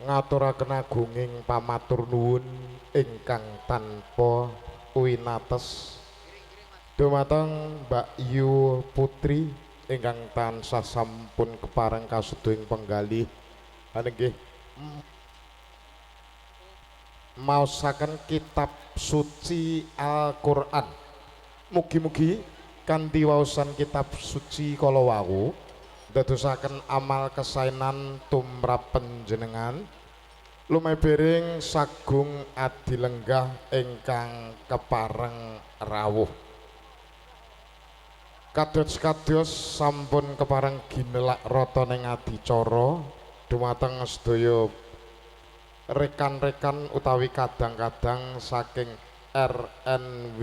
ngaturaken agunging pamatur nuwun ingkang tanpa winates dumateng Mbak Yu Putri ingkang tansah sampun kepareng kasuduing penggalih nggih maosaken kitab suci Al-Qur'an. Mugi-mugi kanthi waosan kitab suci kala wau dadosaken amal kesaenan tumrap panjenengan lumebering sagung adilenggah ingkang kepareng rawuh. Kados-kados sampun kepareng ginelak rata ning adicara dumateng sedaya rekan-rekan utawi kadang-kadang saking RNW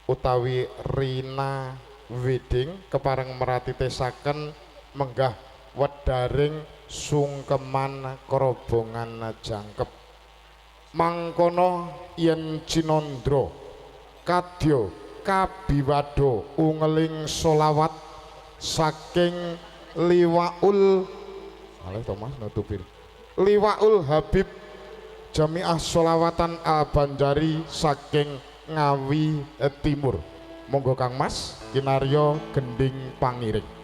utawi Rina Wedding kepareng meratitesaken menggah wedaring sungkeman kerobongan jangkep mangkono yen cinandra kadya kabiwado ungeling solawat saking liwaul Thomas nutupir Liwaul Habib Jamiah Sholawatan Al Banjari saking Ngawi Timur. Monggo Kang Mas kinarya gending pangiring.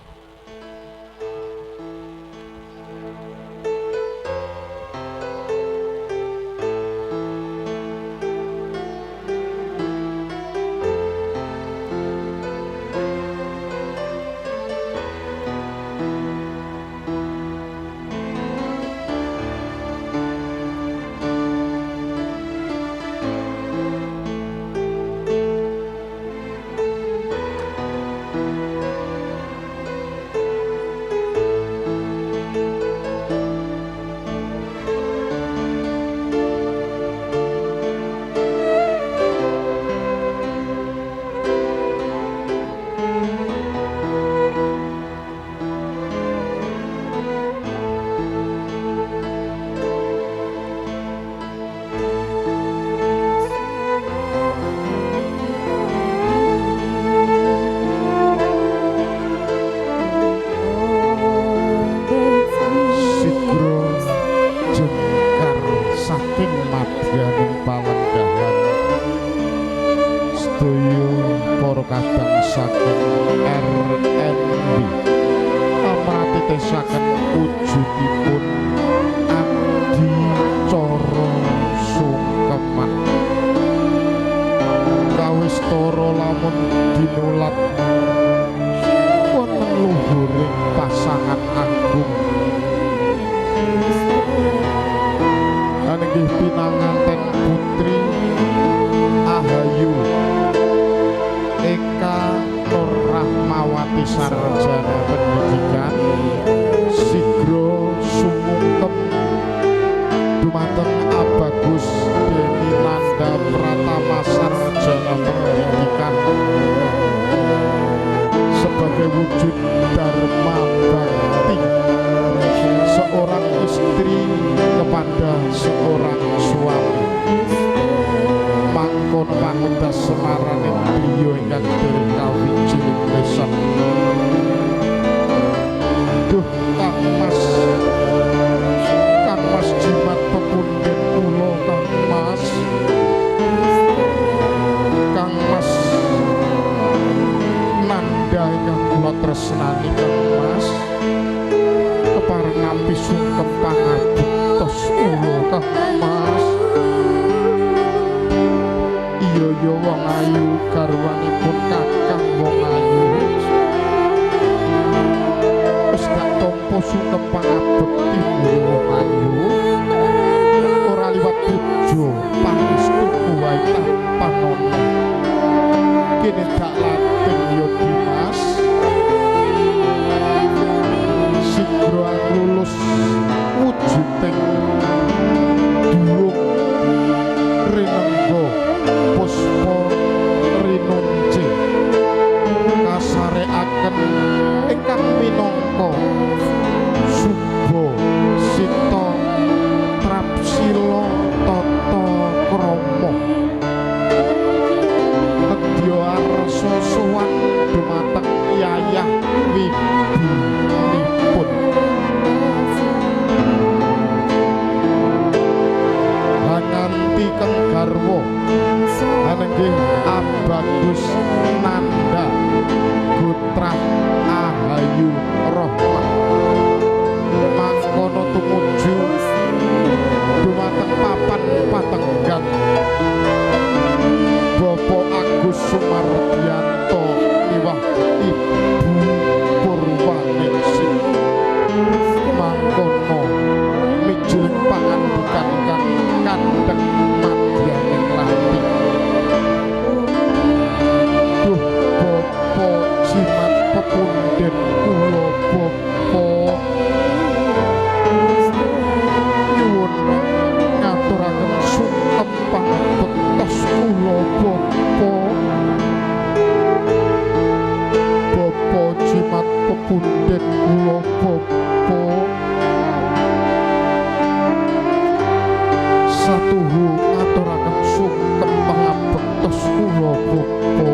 satuhu ngaturaken sungkem pangabektos kula Bapa.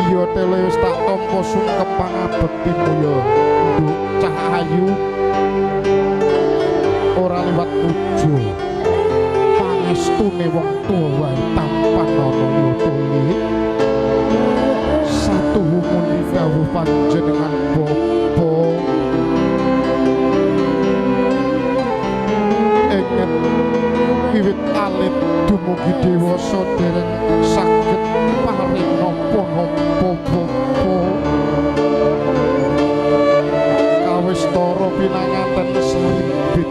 Iya tele wis tak tampa sungkem pangabektimu ya Nduk Cah Ayu. Ora liwat pujo pangestune wong tuwa wae tampan ana ya tole. Satuhu muni dawuh panjenengan Bapa. Wiwit alit dumugi dewasa dereng saged paring napa-napa Bapa. Kawistara pinanganten sarimbit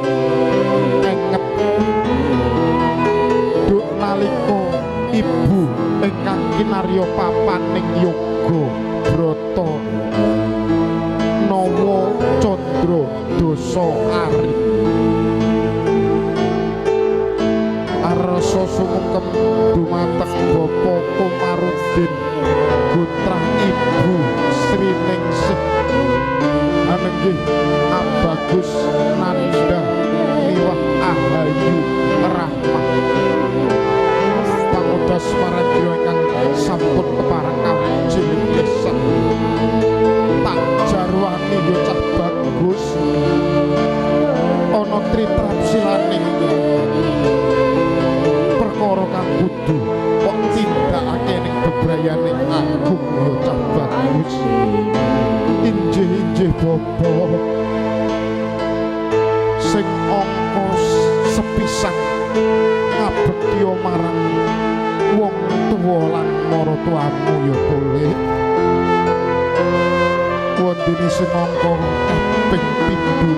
enget duk nalika ibu ingkang kinarya papaning yoga brata Nawa Candra Dosa Arif. Arsa sumungkem dumateng Bapa Komarudin putra Ibu Sriningsih anenggih Abagus Nanda liwah Ahayu Rahmah pangudas paradya ingkang sampun kepareng kawijining desa tak jarwani yo Cah Bagus ana tritrapsilane perkara kang kudu kok tindakake ning bebrayane agung ya Cah Bagus. Injih Bapa sing angka sepisan ngabekti marang wong tuwa lan maratuamu ya Tole. Wondene sing angka ping 7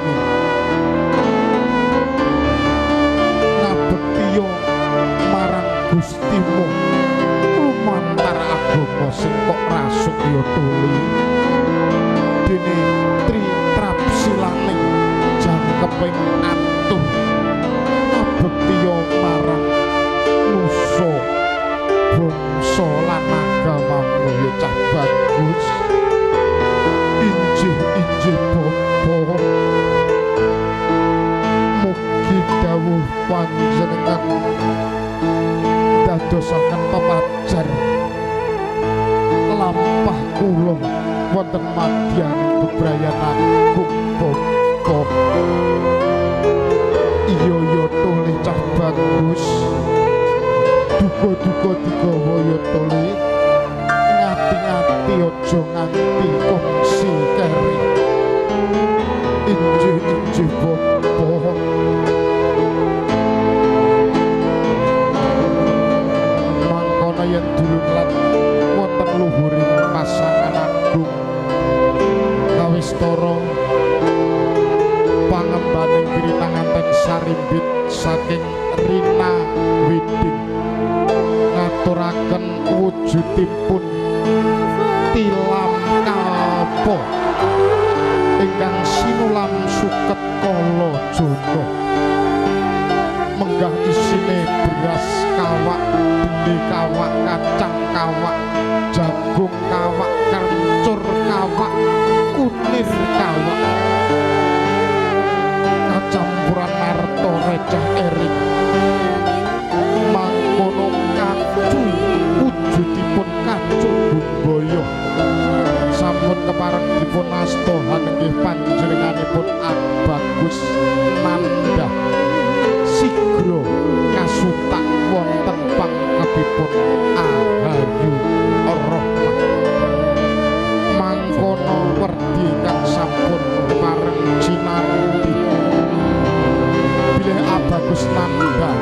ngabekti marang Gustimu lumantar agama sing kok rasuk ya Tole. Dene tritrapsilane jangkeping atur ngabekti marang nusa bangsa lan agamamu ya Cah Bagus. Injih Bapa mugi dawuh panjenengan dadosaken pepajar lampah kula wonten madyaning bebrayan agung Bapa. Iya ya Tole Cah Bagus, duga-duga digawa ya Tole, ngati-ngati aja nganti kongsi keri. Injih Bapa mangkana yen dulur lan wonten luhuring pasangan agung kawistara pangembaning pirinanganten sarimbit saking Rina Widing ngaturaken wujudipun tilam kalpa ingkang sinulam suket kala jono menggah isine beras kawak, benih kawak, kacang kawak, jagung kawak, kencur kawak, kunir kawak, kacampuran narto recah erik mangkono kacu wujudipun kacu bumboyo sampun kepareng dipun asta hanggih panjenenganipun Abagus Nanda sigro kasutak wonten pangkepipun Ahayu Rahmah mangkono werdi kang sampun pareng jinanti bilih Abagus Nanda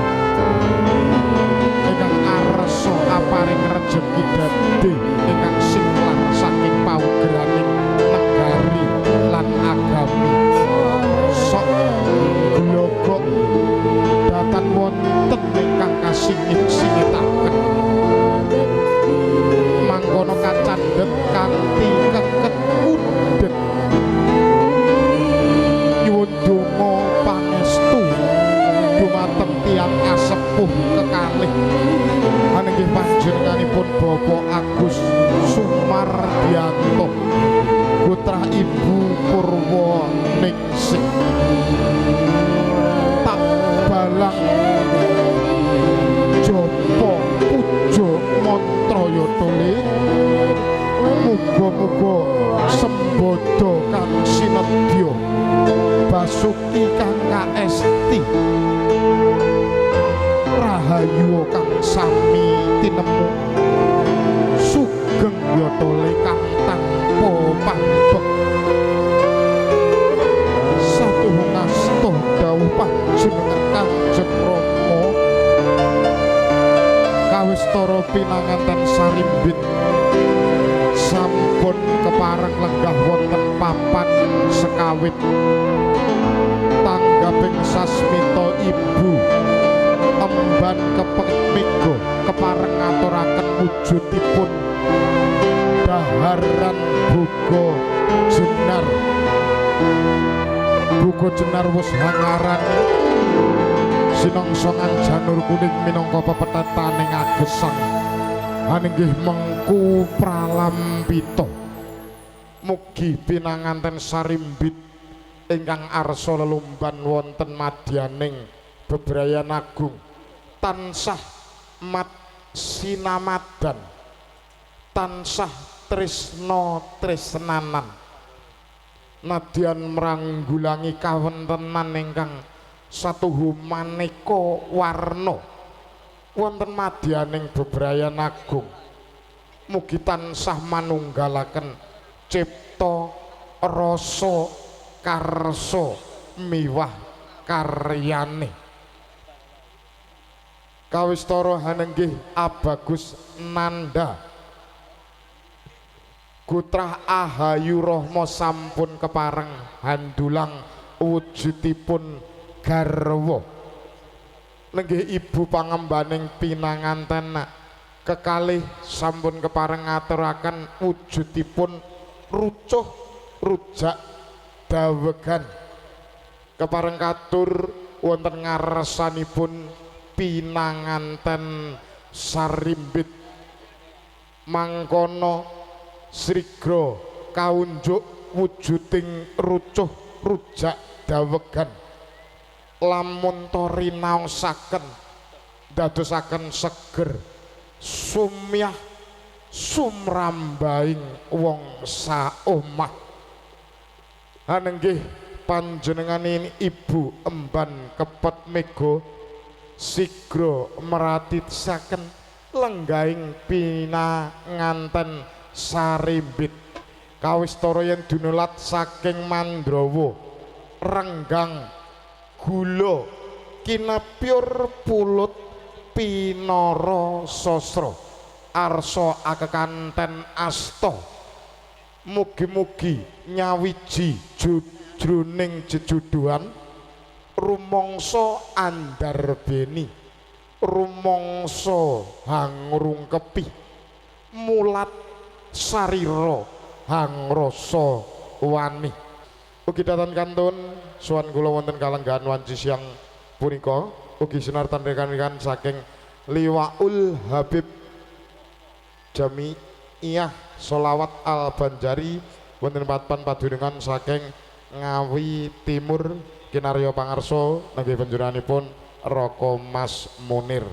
ingkang arsa aparing rejeki dadi ingkang singlar saking paugeраning negari lan agami sok glogok datan wonten ingkang kasingit-singitaken mangkono kacandhet kanthi keket undhet nyuwun donga pangestu dumateng tiyang kasepuh kekalih anggih panjenenganipun Bapak Agus Sumardianto putra Ibu Purwoningsih tak uga sembodo kang sinedya Basuki kang kaesti rahayu kang sami tinemu sugeng yotole kang tanpa pambek satu ngasta dawuh panjenengan Kanjeng Rama kawistara pinanganten sarimbit sampun kepareng lenggah wonten papan sekawit tanggaping sasmita ibu emban kepemiko kepareng ngaturaken wujudipun daharan buka jenar buka jenar wis hangaran sinongsongan janur kuning minangka pepetetaning agesang aninggih mengku pralampita mugi pinanganten sarimbit ingkang arsa lelumban wonten madyaning bebrayan agung tansah mat sinamadan tansah tresna tresnanan nadyan mranggulangi kawontenan ingkang satuhu maneka warna wonten madyaning bebrayan agung mugi tansah manunggalaken cipta rasa karsa miwah karyane kawistara hanenggih Abagus Nanda Kutrah Ahayu Rahma sampun kepareng handulang wujudipun garwa nenggih ibu pangembaning pinanganten kekalih sampun kepareng ngaturaken wujudipun rucuh rujak dawegan kepareng katur wonten ngarsanipun pinanganten sarimbit mangkono srigra kaunjuk wujuding rucuh rujak dawegan lamun tori naosaken dadosaken seger sumyah sumrambaing wong saomah hanenggih panjenenganing ibu emban kepet mega sigra meratisaken lenggahing pinanganten sarimbit kawistara yen dunulat saking Mandrawa renggang gula kinapyur pulut pinara sasra arsa akekanten asta mugi-mugi nyawiji jroning jejuduhan rumangsa andarbeni rumangsa hangrungkepi mulat sarira hangrasa wani ugi datan kantun suwan kula wonten kalenggahan wanci siang punika ugi sinartan rekan-rekan saking Liwaul Habib Jamiiyah Sholawat Al Banjari wonten papan padunungan saking Ngawi Timur kinarya pangarsa nenggih panjenenganipun Roko Mas Munir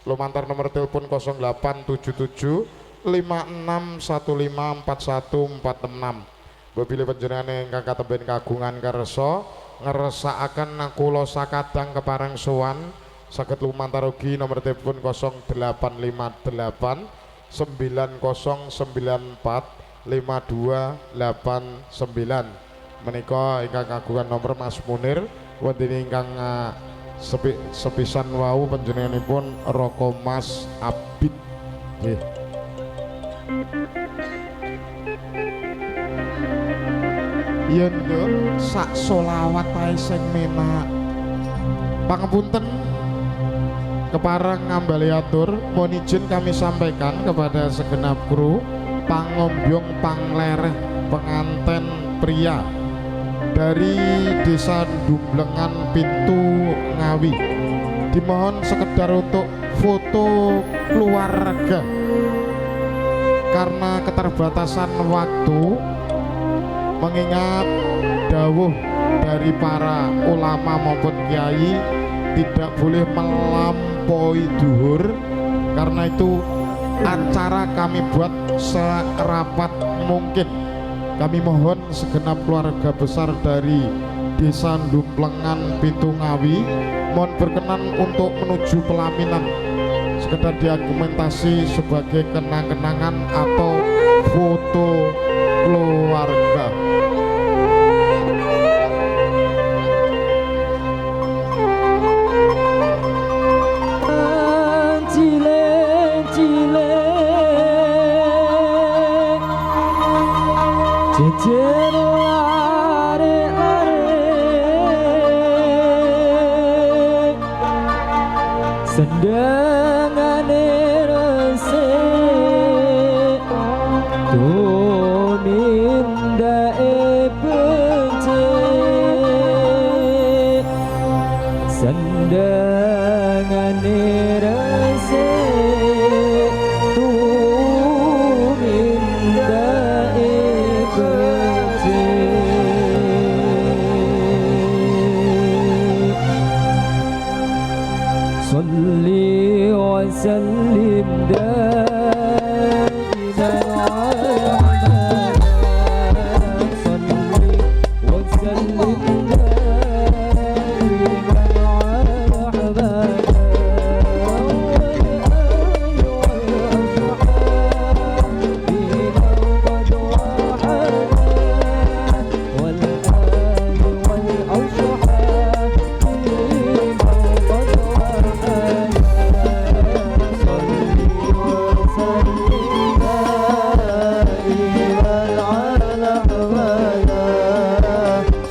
lumantar nomor telepon 0877 56154146 bebile panjenengane ingkang katemben kagungan kersa ngersakaken kula sakadang kepareng sowan saged lumantar ugi nomor telepon 0858 9094 5289 menika ingkang kagungan nomor Mas Munir wonten ingkang sepisan wau panjenenganipun Roko Mas Abid nggih. Yen yo sak solawat ae sing menak pangapunten kepareng ngambali atur mohon izin kami sampaikan kepada segenap kru pangombyong panglereh penganten pria dari Desa Dumblengan Pintu Ngawi dimohon sekedar untuk foto keluarga karena keterbatasan waktu mengingat dawuh dari para ulama maupun kiai tidak boleh melampaui duhur karena itu acara kami buat serapat mungkin Kami mohon segenap keluarga besar dari Desa Dumplengan Pitungawi mohon berkenan untuk menuju pelaminan, sekedar diargumentasi sebagai kenang-kenangan atau foto keluarga. Sendangane resik tumindae becik sendangane resik tumindae becik صلي وسلم دائما على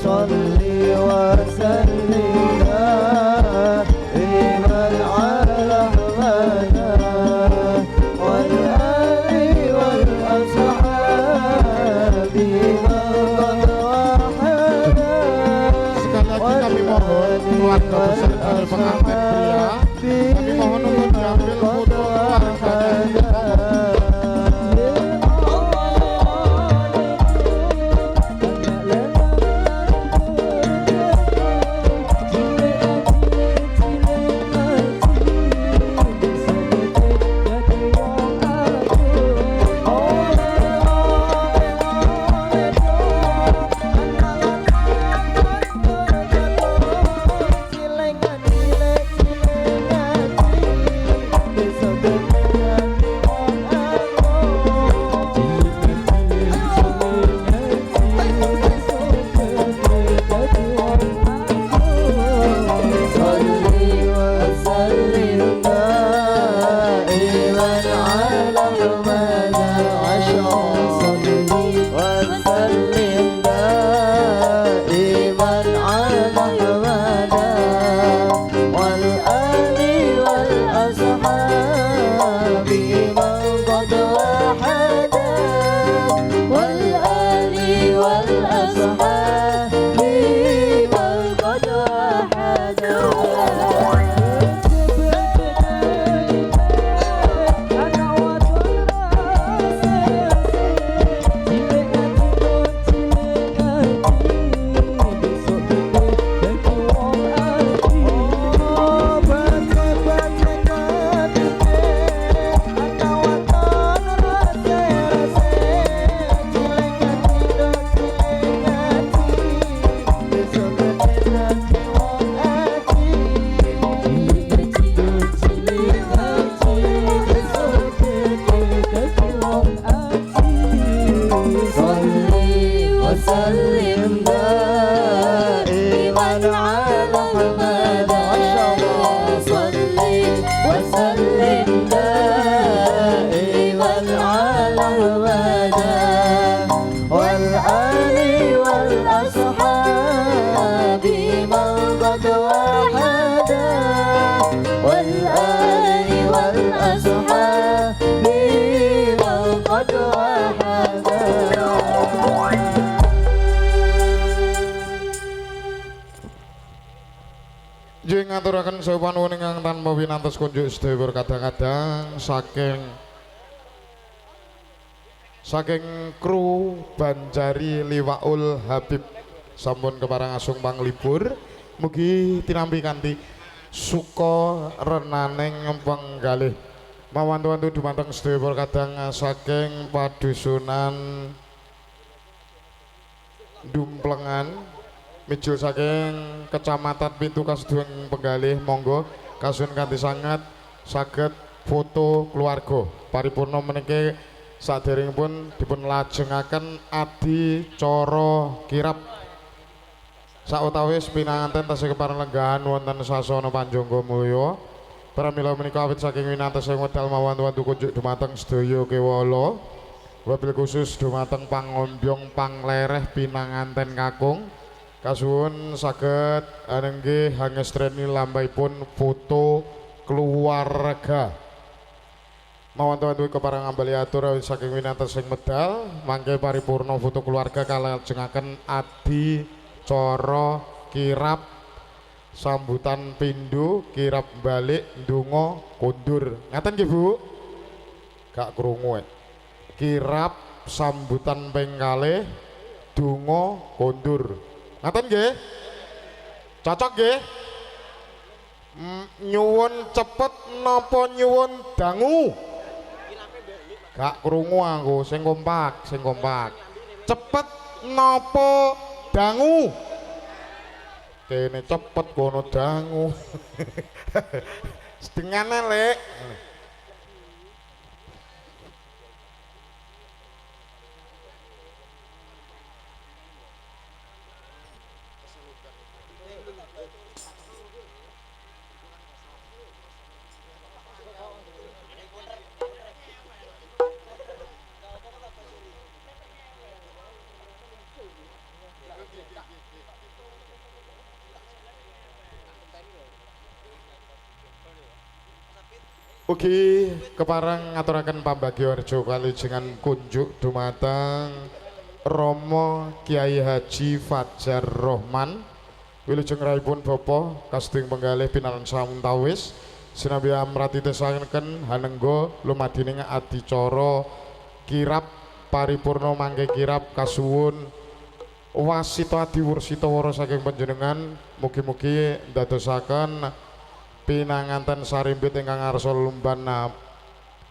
صلي وسلم دائما على حباك والآل والأصحاب بما قد وحدا والآل والأصحاب بما قد وحدا keluarga besar dari pengantin pria, kami mohon untuk diambil foto keluarganya. Ngaturaken sopan wuning kang tanpa winantos kunjuk sedaya kadang-kadang saking kru Banjari Liwaul Habib sampun keparang asung panglipur mugi tinampi kanthi suka renaning penggalih mawantu-wantu dumateng sedaya kadang saking padusunan Dumplengan mijil saking Kecamatan Pintu Kasudueng Penggalih monggo kasuwun kanthi sanget saged foto keluarga paripurna meniki saderengipun dipun lajengaken adicara kirap sautawis pinanganten tasih kepareng lenggahan wonten sasana Panjangga Mulya pramila menika awit saking winantosing wedal mawantu-wantu kunjuk dumateng sedaya kewala wabil khusus dumateng pangombyong panglereh pinanganten kakung kasuwun saged nggih hangestreni lambaipun foto keluarga mawantu-wantu kepareng ambali atur awit saking winantosing medal mangke paripurna foto keluarga kalajengaken adicara kirap sambutan pindho kirap balik ndonga kondur ngaten nggih Bu gak krungu kirap sambutan ping kalih donga kondur ngaten nggih cocok nggih nyuwun cepet napa nyuwun dangu gak krungu aku sing kompak cepet napa dangu kene cepet kono dangu sedengane lek ugi kepareng ngaturaken pambagyawarja kalijengan kunjuk dumateng Rama Kiai Haji Fajar Rohman wilujeng raipun Bapa Kasting Penggalih Pinaran Sawuntawis sinambi amrati tesaken hanengga lumadining adicara kirap paripurna mangke kirap kasuwun wasita adiwursita wara saking panjenengan mugi-mugi ndadosaken pinanganten sarimbit ingkang ngarsa lumban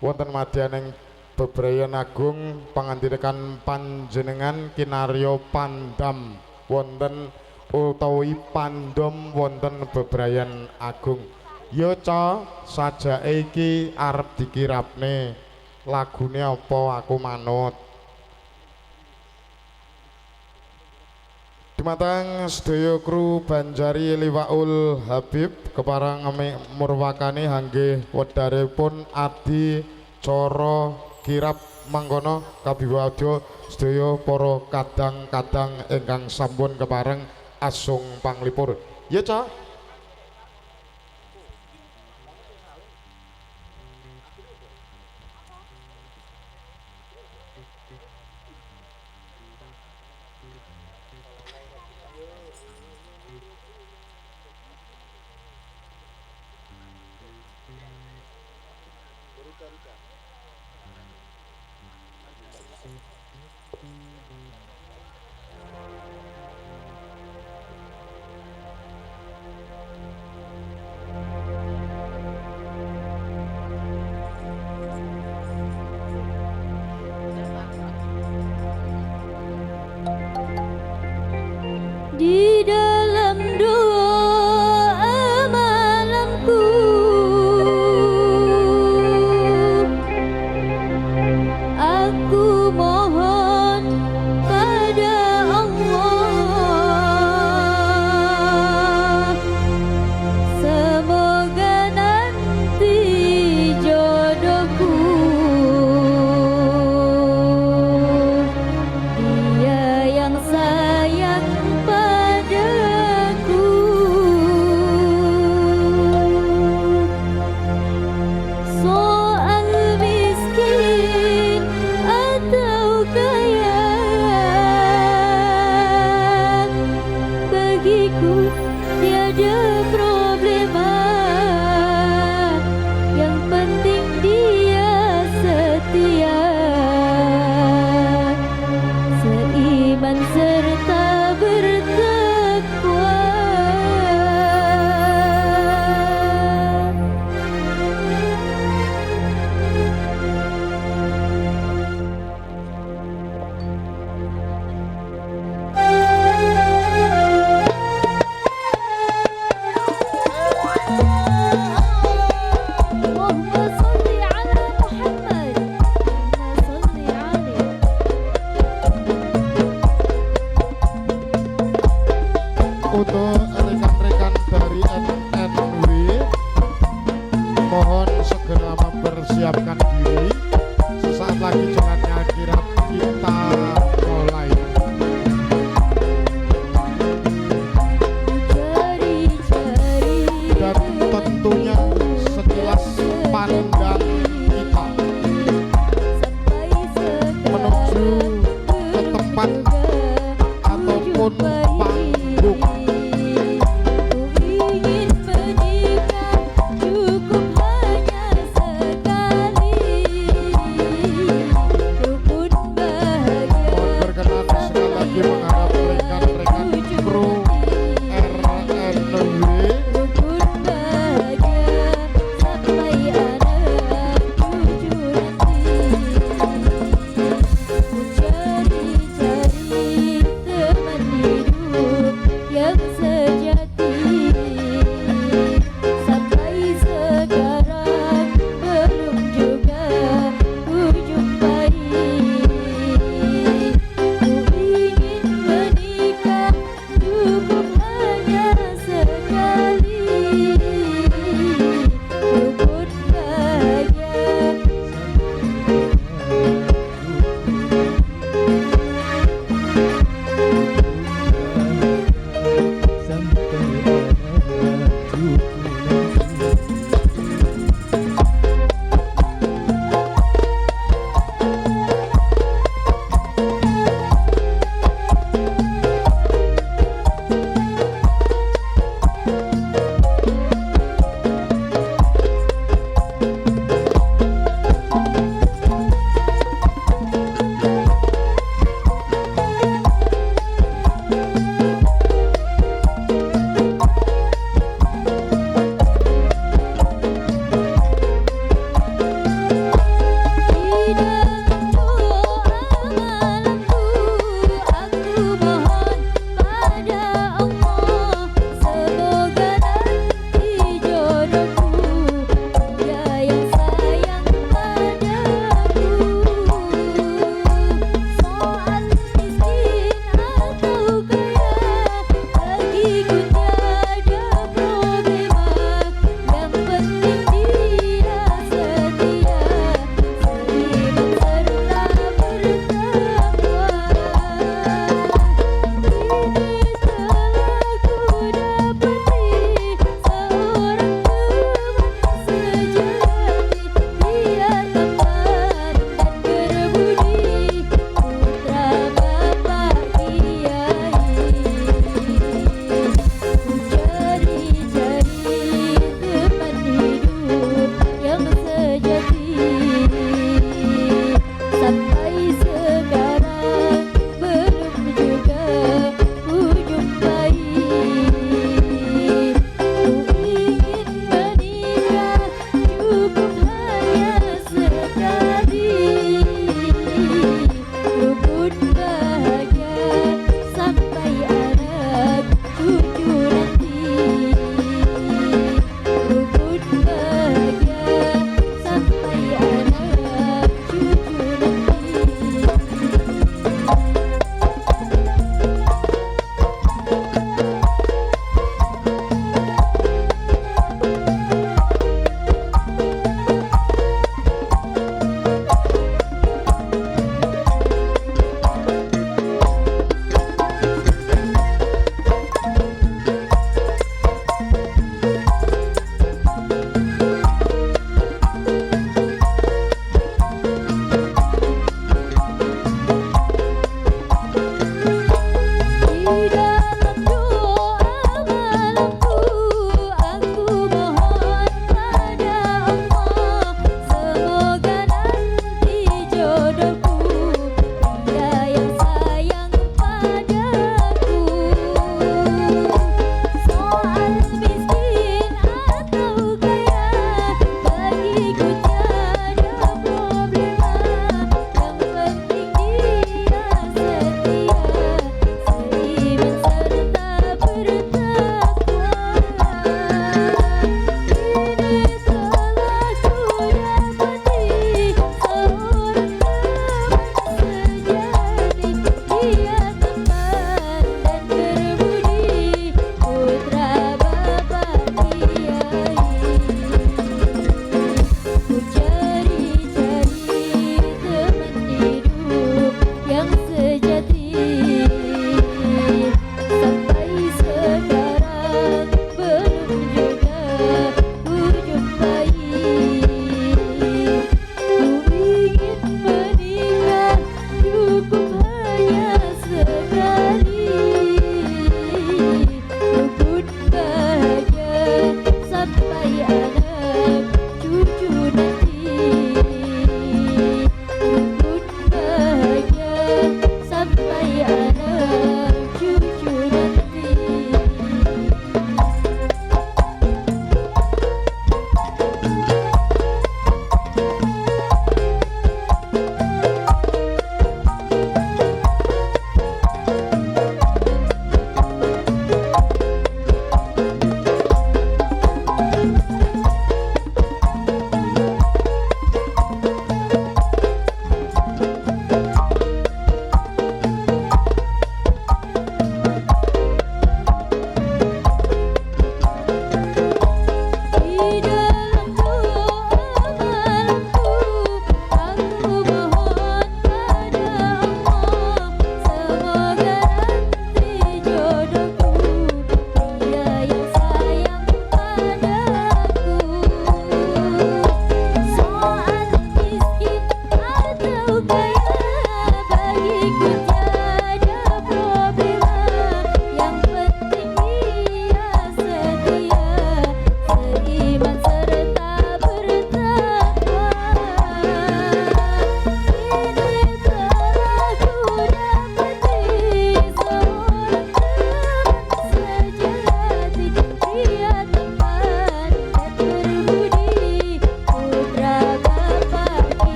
wonten madyaning bebrayan agung pangandikan panjenengan kinarya pandam wonten utawi pandom wonten bebrayan agung ya ca sajake iki arep dikirapne lagune apa aku manut dumateng sedaya kru Banjari Liwaul Habib keparang murwakani hanggih wedharipun adicara kirap mangkono kabiwadya sedaya para kadang-kadang ingkang sampun kepareng asung panglipur ya Cak di dalam doa malamku aku mohon pada Allah semoga nanti jodohku dia yang sayang padaku soal miskin atau kaya bagiku tiada problema yang penting dia setia seiman serta bertakwa Untuk rekan-rekan dari NNW, mohon segera mempersiapkan diri. Sesaat lagi jalannya akhirat kita mulai. Dan tentunya sekilas pandang kita menuju ke tempat ataupun panggung. Mohon berkenan sekali lagi menghadap rekan-rekan kru RNW. Yang sejati sampai sekarang belum juga ku jumpai. Ku ingin menikah cukup hanya sekali, ku pun bahagia.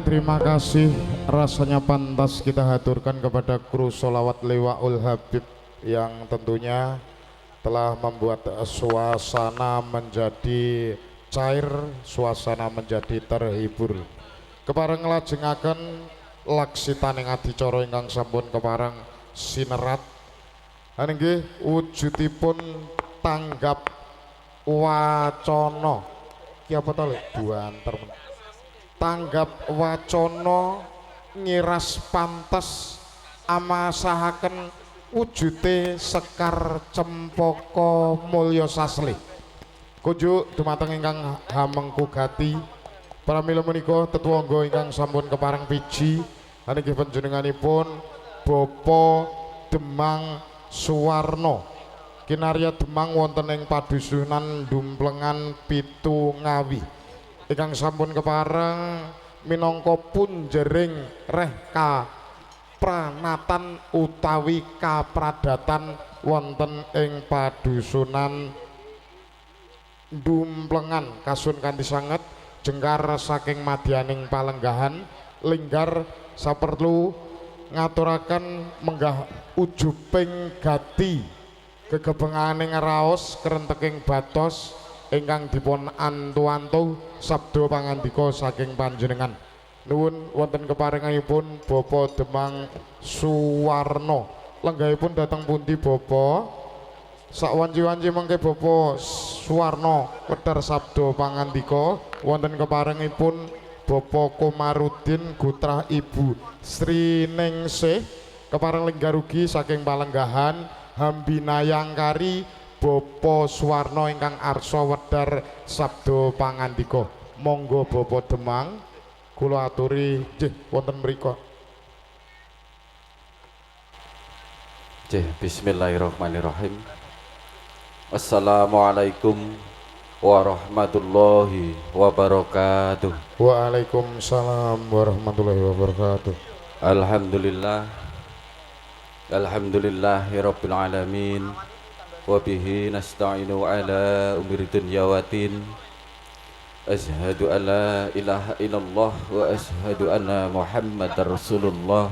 terima kasih rasanya pantas kita haturkan kepada kru Sholawat Liwaul Habib yang tentunya telah membuat suasana menjadi cair, suasana menjadi terhibur. Kepareng nglajengaken laksitaning adicara ingkang sampun kepareng sinerat. Nggih wujudipun tanggap wacana. Ki apa to Lek? Buanter. Tanggap wacana ngiras pantes amasahaken wujute Sekar Cempaka Mulya Sasli. Kunjuk dumateng ingkang hamengku gati pramila menika tetungga ingkang sampun kepareng piji nggih panjenenganipun Bapa Demang Suwarno kinarya Demang wonten ing padusunan Dumplengan Pitu Ngawi ingkang sampun kepareng minangka punjering reh pranatan utawi kapradatan wonten ing padusunan Dumplengan kasun kanthi sanget jengkar saking madyaning palenggahan linggar saperlu ngaturaken menggah ujuping gati gegebenganing raos kerenteking batos ingkang dipun antu-antu sabda pangandika saking panjenengan. Nuwun wonten keparenganipun Bapak Demang Suwarno. Lenggahipun dateng pundi Bapak? Sakwanci-wanci mengke Bapak Suwarno wedhar sabda pangandika wonten keparengipun Bapak Komarudin Gutrah Ibu Sri Ningsih kepareng linggarugi saking palenggahan Hambinayangkari Bapak Suwarno ingkang arsa wedhar sabda pangandika. Monggo Bapak Demang kula aturi nggih wonten mriku. Bismillahirrahmanirrahim. Assalamualaikum warahmatullahi wabarakatuh. Waalaikumsalam warahmatullahi wabarakatuh. Alhamdulillah. Alhamdulillahirabbil alamin. Wa bihi nasta'inu ala umuri dunya waddin. Asyhadu an la ilaha illallah wa asyhadu anna Muhammadar Rasulullah.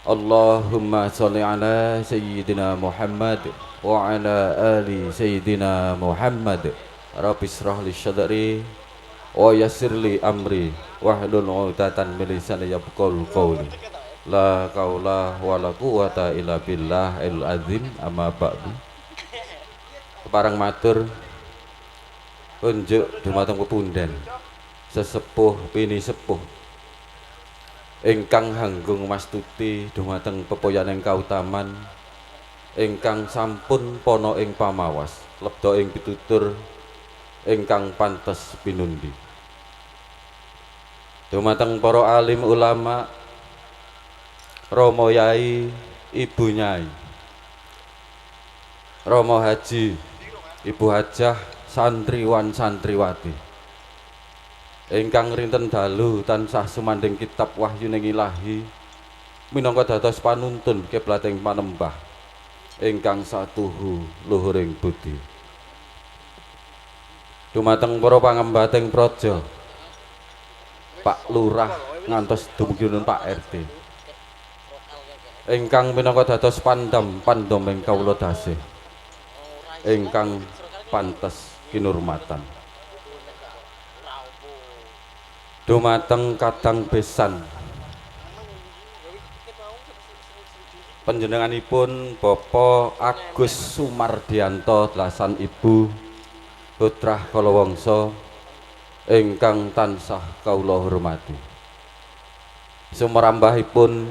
Allahumma sholli ala sayyidina Muhammad wa ala ali sayyidina Muhammad. Rabbi shrah li sadri wa yassir li amri wahlul 'uqdatam min lisani yafqahu qawli. La qaula wa la quwwata illa billahil azim. Amma ba'du. Kepareng matur unjuk dumateng pepundhen sesepuh pini sepuh ingkang hanggung mastuti dumateng pepoyaning kautaman ingkang sampun pono ing pamawas lebda ing pitutur ingkang pantes pinundi dumateng para alim ulama Romo Yai Ibu Nyai Romo Haji Ibu Hajah santriwan santriwati ingkang rinten dalu tansah sumanding kitab wahyuning ilahi minangka dados panuntun kiblating panembah ingkang satuhu luhuring budi dumateng para pangembating praja Pak Lurah ngantos dumugi Pak RT ingkang minangka dados pandam ing kawula dasih ingkang pantes kinurmatan dumateng kadang besan panjenenganipun Bapak Agus Sumardianto Dlasan Ibu putrah kalawangsa ingkang tansah kawula hormati sumrambahipun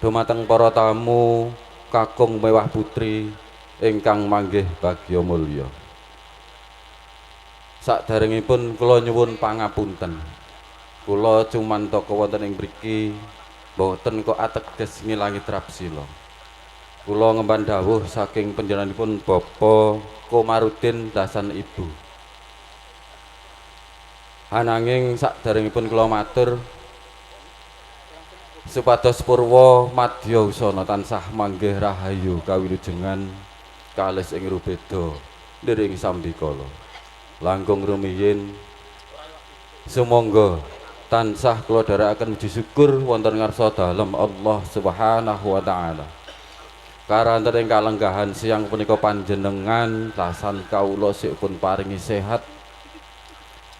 dumateng para tamu kakung mewah putri ingkang manggih bagya mulya saderengipun kula nyuwun pangapunten. Kula cumantaka wonten ing mriki boten kok ateges ngilangi trapsila. Kula ngemban dawuh saking panjenenganipun Bapak Komarudin Dlasan Ibu. Ananging saderengipun kula matur supados purwa madya usana tansah manggih rahayu kawilujengan kalis ing rubeda ndereng sambikala. Langkung rumiyin sumangga tansah kula dherekaken puji syukur wonten ngarsa dalem Allah Subhanahu wa taala. Karanten ing kalenggahan siang punika panjenengan lasan kawula sikpun paringi sehat,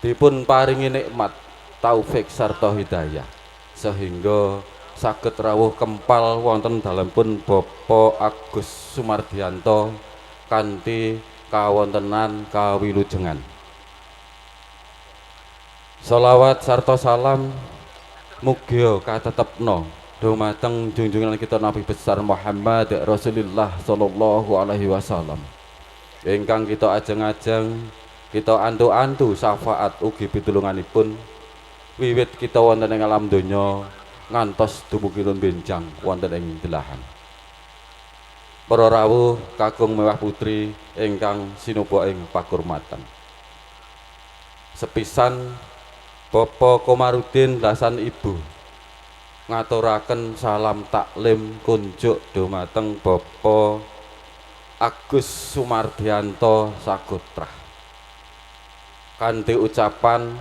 dipun paringi nikmat, taufik sarta hidayah sehingga saged rawuh kempal wonten dalempun Bapak Agus Sumardianto kanthi kawontenan kawilujengan. Shalawat sarta salam mugia katetepna dumateng junjungan kita Nabi besar Muhammad Rasulullah sallallahu alaihi wasallam. Ingkang kita ajeng-ajeng kita antu-antu syafaat ugi pitulunganipun wiwit kita wonten ing alam donya ngantos dumugipun benjang wonten ing delahan. Para rawuh kakung mewah putri ingkang sinuba ing pakurmatan. Sepisan Bapak Komarudin lasan Ibu ngaturaken salam taklim kunjuk dumateng Bapak Agus Sumardianto Sakutra kanthi ucapan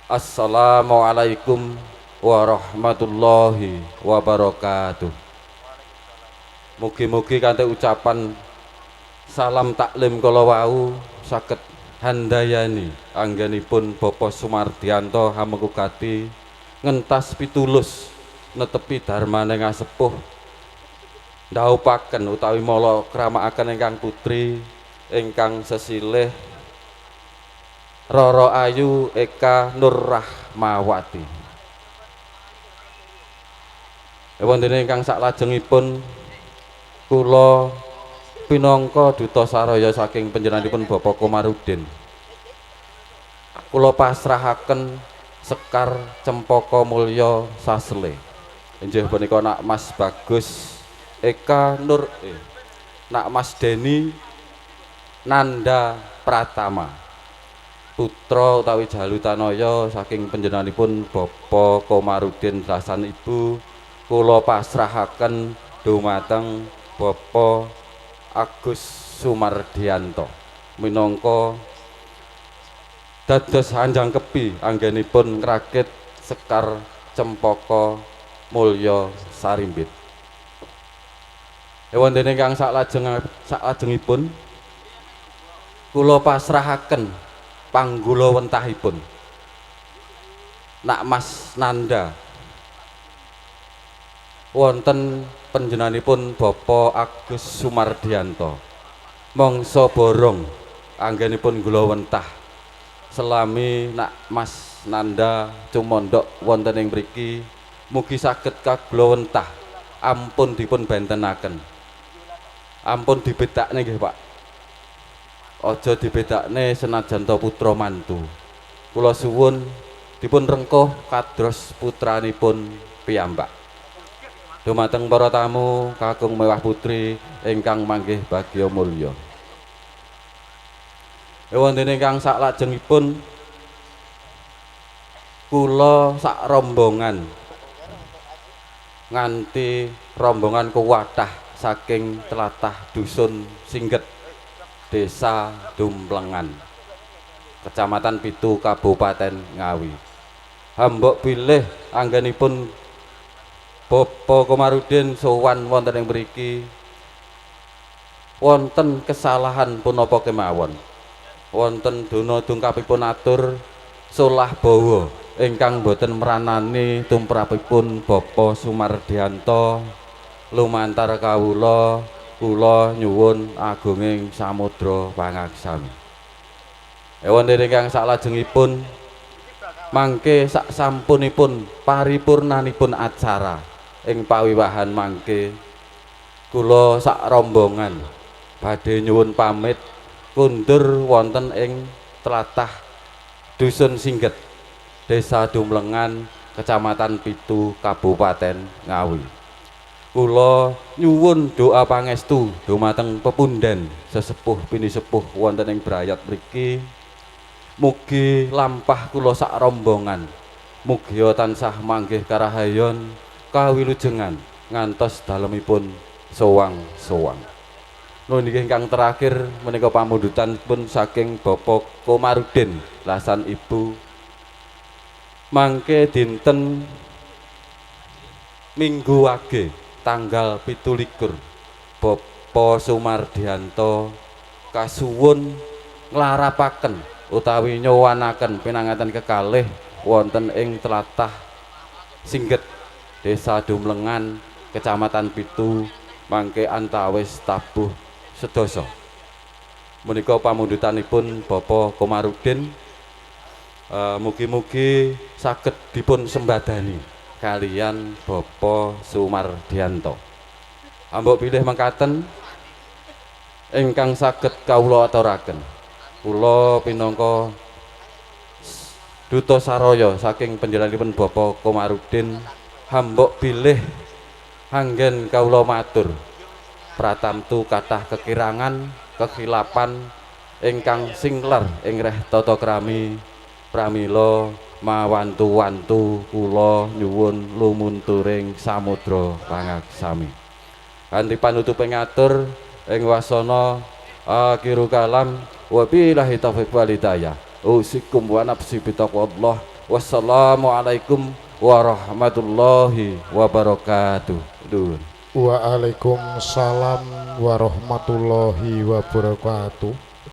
Assalamualaikum warahmatullahi wabarakatuh. Mugi-mugi kanthi ucapan salam taklim kala wau saged handayani anggenipun Bapak Sumardianto hamengkukati ngentas pitulus netepi darmane ngasepuh ndhaupaken utawi mala kramakaken ingkang putri ingkang sesilih Roro Ayu Eka Nur Rahmawati. Wonten ingkang saklajengipun kula pinangka duta saraya saking panjenenganipun Bapak Komarudin kula pasrahaken Sekar Cempaka Mulya Sasle inggih punika Nak Mas Bagus Eka Nur Nak Mas Deni Nanda Pratama putra utawi jalutanaya saking panjenenganipun Bapak Komarudin lasan Ibu kula pasrahaken dumateng Bapak Agus Sumardianto minangka dados hanjang kepi anggenipun ngrakit Sekar Cempaka Mulya Sarimbit. Wonten ingkang saklajengipun kula pasrahaken panggula wentahipun Nak Mas Nanda wonten panjenenganipun Bapak Agus Sumardianto mangsa borong anggenipun gula wentah selami Nak Mas Nanda cumondhok wonten ing mriki mugi saged kagula wentah ampun dipun bentenaken ampun dibedakne nggih Pak aja dibedakne senajan ta putra mantu kula suwun dipun rengkuh kadros putranipun piyambak. Dumateng para tamu kakung mewah putri ingkang manggih bagya mulya. Wonten ingkang saklajengipun kula sak rombongan nganti rombongan kuwatah saking tlatah dusun Singget Desa Dumplengan Kecamatan Pitu Kabupaten Ngawi. Hambok bilih anggenipun Bapak Komarudin sowan wonten ing mriki wonten kesalahan punapa kemawon wonten dona dungkapipun atur solah bawa ingkang boten meranani tumrapipun Bapak Sumardianto lumantar kawula kula nyuwun agunging samudra pangaksami. Wonten ingkang saklajengipun mangke sak sampunipun paripurnanipun acara ing pawiwahan mangke kula sak rombongan badhe nyuwun pamit kundur wonten ing tlatah dusun Singget Desa Dumplengan Kecamatan Pitu Kabupaten Ngawi. Kula nyuwun doa pangestu dumateng pepundhen sesepuh pinisepuh wonten ing brayat mriki mugi lampah kula sak rombongan mugi tansah manggih karahayon kawilujengan ngantos dalemipun sowang-sowang. Nun nggih ingkang terakhir menika pamundutan pun saking Bapak Komarudin lasan Ibu mangke dinten Minggu Wage tanggal 17 Bapak Sumardianto kasuwun nglarapaken utawi nyowanaken pinanganten kekalih wonten ing tlatah Singget Desa Dumlengan Kecamatan Pitu mangke antawis tabuh sedasa. Menika pamundutanipun Bapak Komarudin, mugi-mugi saged dipun sembadani kalian Bapak Sumardianto. Ambok pilih mangkaten ingkang saged kawula aturaken. Kula pinangka Duta Saraya saking panjenenganipun Bapak Komarudin hambok bilih anggen kawula matur pratamtu kathah kekirangan kekilapan ingkang singler ing reh tata krami pramila mawantu-wantu kula nyuwun lumunturing samudra pangaksami. Kanthi panutuping ngatur ing wasana akhiru kalam wa billahi taufiq wal hidayah. Usikum wa nafsi bitaqwallah. Wassalamualaikum warahmatullahi wabarakatuh. Waalaikumsalam warahmatullahi wabarakatuh.